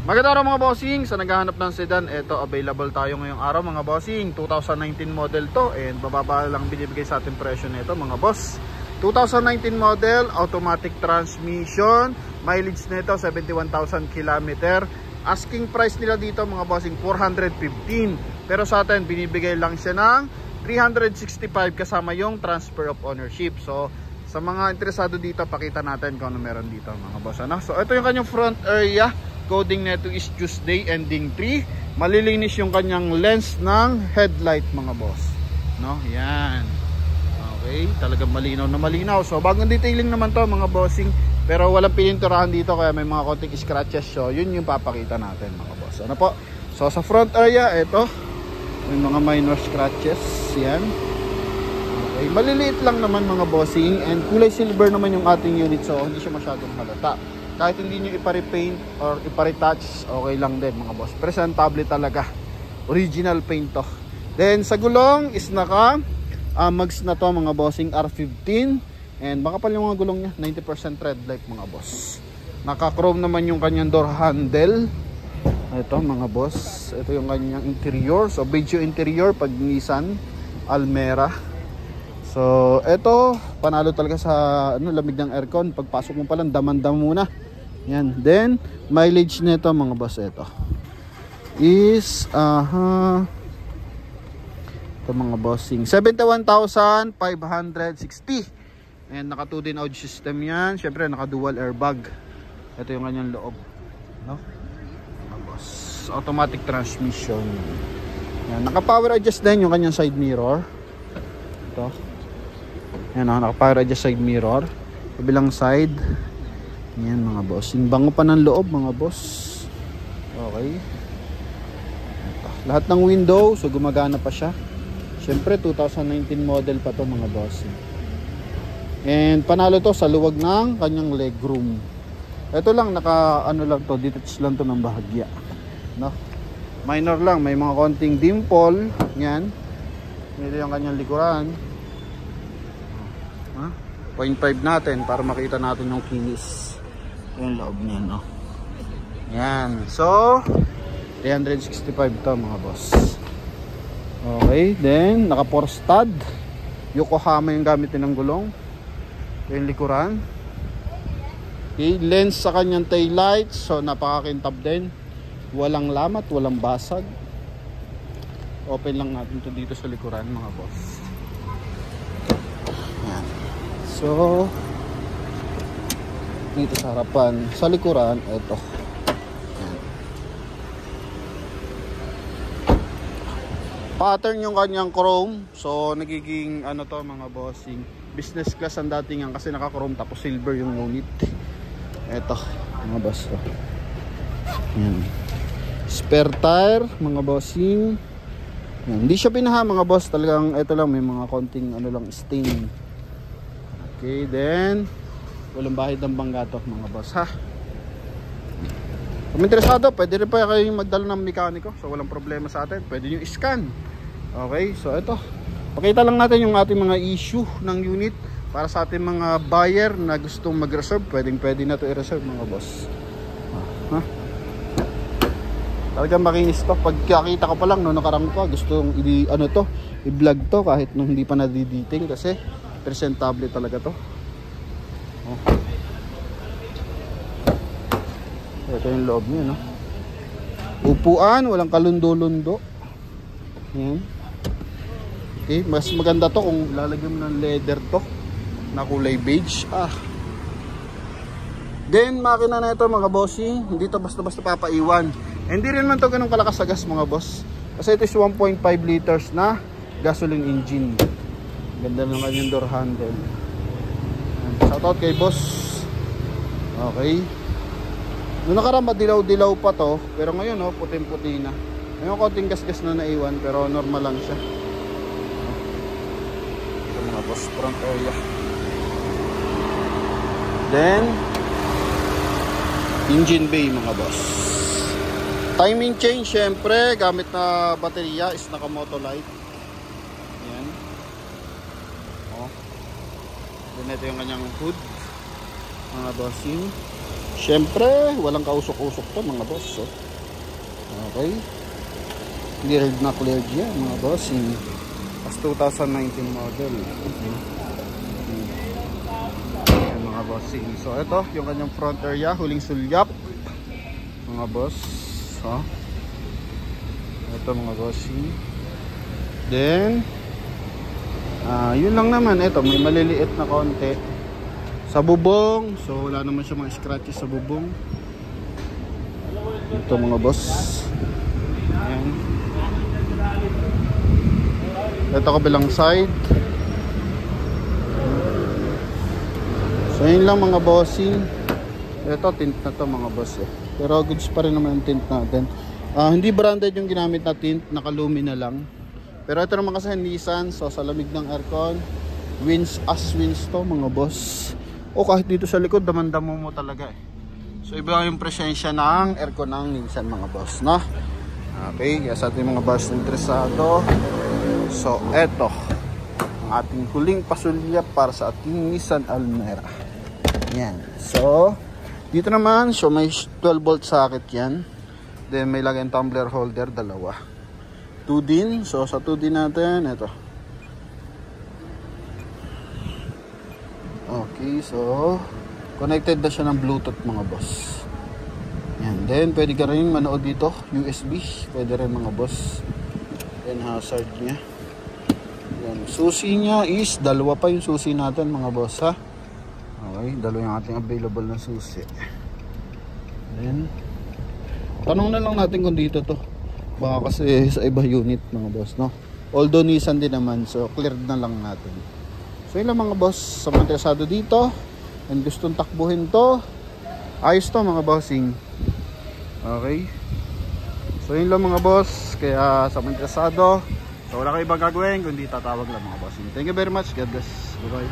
Magandang araw mga bossing. Sa naghahanap ng sedan, ito available tayo ngayong araw mga bossing. 2019 model to and bababa lang binibigay sa ating presyo nito mga boss. 2019 model, automatic transmission, mileage nito 71,000 km. Asking price nila dito mga bossing 415. Pero sa atin binibigay lang siya ng 365 kasama yung transfer of ownership. So sa mga interesado dito, pakita natin kung ano meron dito mga boss. So ito yung kanyang front area. Coding nito is Tuesday ending 3. Malilinis yung kanyang lens ng headlight mga boss. No, yan. Okay, talagang malinaw na malinaw. So bagong detailing naman to mga bossing. Pero walang pininturahan dito kaya may mga konting scratches. So yun yung papakita natin mga boss. Ano po? So sa front area, ito may mga minor scratches. Yan. Okay, maliliit lang naman mga bossing. And kulay silver naman yung ating unit. So hindi siya masyadong halata. Kahit hindi nyo ipare-paint or ipare-touch, okay lang din mga boss. Presentable talaga. Original paint to. Then sa gulong is naka mags na to mga bossing R15. And baka pala yung mga gulong niya 90% red light mga boss. Naka-chrome naman yung kanyang door handle. Ito mga boss. Ito yung kanyang interior. So beige yung interior pag Nissan Almera. So ito panalo talaga sa lamig ng aircon. Pagpasok mo pa lang daman-dam muna. Yan. Then mileage nito mga boss, ito is ito mga bossing 71,560. And naka 2 din audio system yan. Syempre naka dual airbag. Ito yung kanyang loob, no? Mga boss, automatic transmission. Yan. Naka power adjust din yung kanyang side mirror. Ito. Yan, naka power adjust side mirror. Kabilang side. Yan mga boss. Yung bango pa ng loob mga boss. Okay. Ito. Lahat ng window, so gumagana pa siya. Siyempre 2019 model pa to mga boss. And panalo to sa luwag ng kanyang legroom. Ito lang naka lang to, detach lang to ng bahagya. No? Minor lang, may mga konting dimple. Yan. Ito yung kanyang likuran. 0.5 natin para makita natin yung kinis. Yung loob niya, no? Yan. So 365 to mga boss. Okay, then naka 4 stud. Yokohama yung gamitin ng gulong. Yung likuran. Okay, lens sa kanyang tail lights. So napakakintab din. Walang lamat, walang basag. Open lang natin to dito sa likuran mga boss. Yan. So dito sa harapan, sa likuran, ito. Yan. Pattern yung kanyang chrome. So nagiging ano to mga bossing, business class ang datingan kasi naka-chrome tapos silver yung unit. Ito mga boss. Yan. Spare tire mga bossing. Yan. Hindi siya pinaha mga boss, talagang ito lang may mga konting stain. Okay, then walang bahid ng bangga to mga boss ha. Kung interesado, pwede rin pa kayong magdala ng mekaniko. So walang problema sa atin, pwede nyo i-scan. Okay, so ito pakita lang natin yung ating mga issue ng unit para sa ating mga buyer na gustong mag-reserve. Pwede na to i-reserve mga boss ha. Talagang makinis to. Pagkakita ko pa lang no, nakarang pa gustong i-vlog to kahit nung hindi pa nadiditing kasi presentable talaga to. Ito yung loob niya, no? Upuan, walang kalundo-lundo. Yan. Okay, mas maganda to kung lalagyan mo ng leather to na kulay beige. Then makina na ito mga bossing, hindi to basta-basta papaiwan. Hindi rin man to ganun kalakas sa gas mga boss. Kasi ito is 1.5 liters na gasoline engine. Ganda naman yung door handle. Shoutout kay boss. Okay. Noong nakaraan madilaw-dilaw pa to, pero ngayon puting-puti na. May konting gas-gas na naiwan pero normal lang siya. Ito mga boss, front area. Then engine bay mga boss. Timing chain syempre, gamit na baterya is naka-moto light. Yan. Then ito yung kanyang hood mga bossing. Syempre, walang kausok-usok to mga boss. Oh. Okay. Cleared na cleared yan mga boss. As 2019 model. Ayan mga bossing. So ito, yung kanyang front area, huling sulyap. Mga boss. Oh. Ito mga bossing. Then, yun lang naman. Ito, may maliliit na konti. Sa bubong. So wala naman siya mga scratches sa bubong. Ito mga boss. Ayan. Ito kabilang side. So yun lang mga bossing. Ito tint na to mga boss eh. Pero goods pa rin naman yung tint natin. Hindi branded yung ginamit na tint. Nakalumi na lang. Pero ito naman kasi Nissan. So sa lamig ng aircon, winds to mga boss. O kahit dito sa likod, damandamo mo talaga eh. So iba yung presensya ng aircon ng Nissan mga boss, no? Okay, kaya sa ating mga boss interesado. So eto, ang ating huling pasulyap para sa ating Nissan Almera. Yan. So, dito naman, so may 12 volt socket yan. Then may lagyan tumbler holder, dalawa. 2 din. So sa 2 din natin, eto. Okay, so connected na siya ng Bluetooth mga boss. Yan. Then pwede ka rin manood dito, USB. Pwede rin mga boss. Then hazard niya. Yan. Susi niya is dalawa pa yung susi natin mga boss ha. Okay, dalawa yung ating available na susi. Then tanong na lang natin kung dito to. Baka kasi sa iba unit mga boss, no? Although Nissan din naman, so cleared na lang natin. So yun lang mga boss, sa mga interesado dito and gustong takbuhin to, ayos to mga bossing. Okay. So yun lang mga boss, kaya sa mga interesado, so wala kayo ibang gagawin kundi tatawag lang mga bossing. Thank you very much, God bless. Bye bye.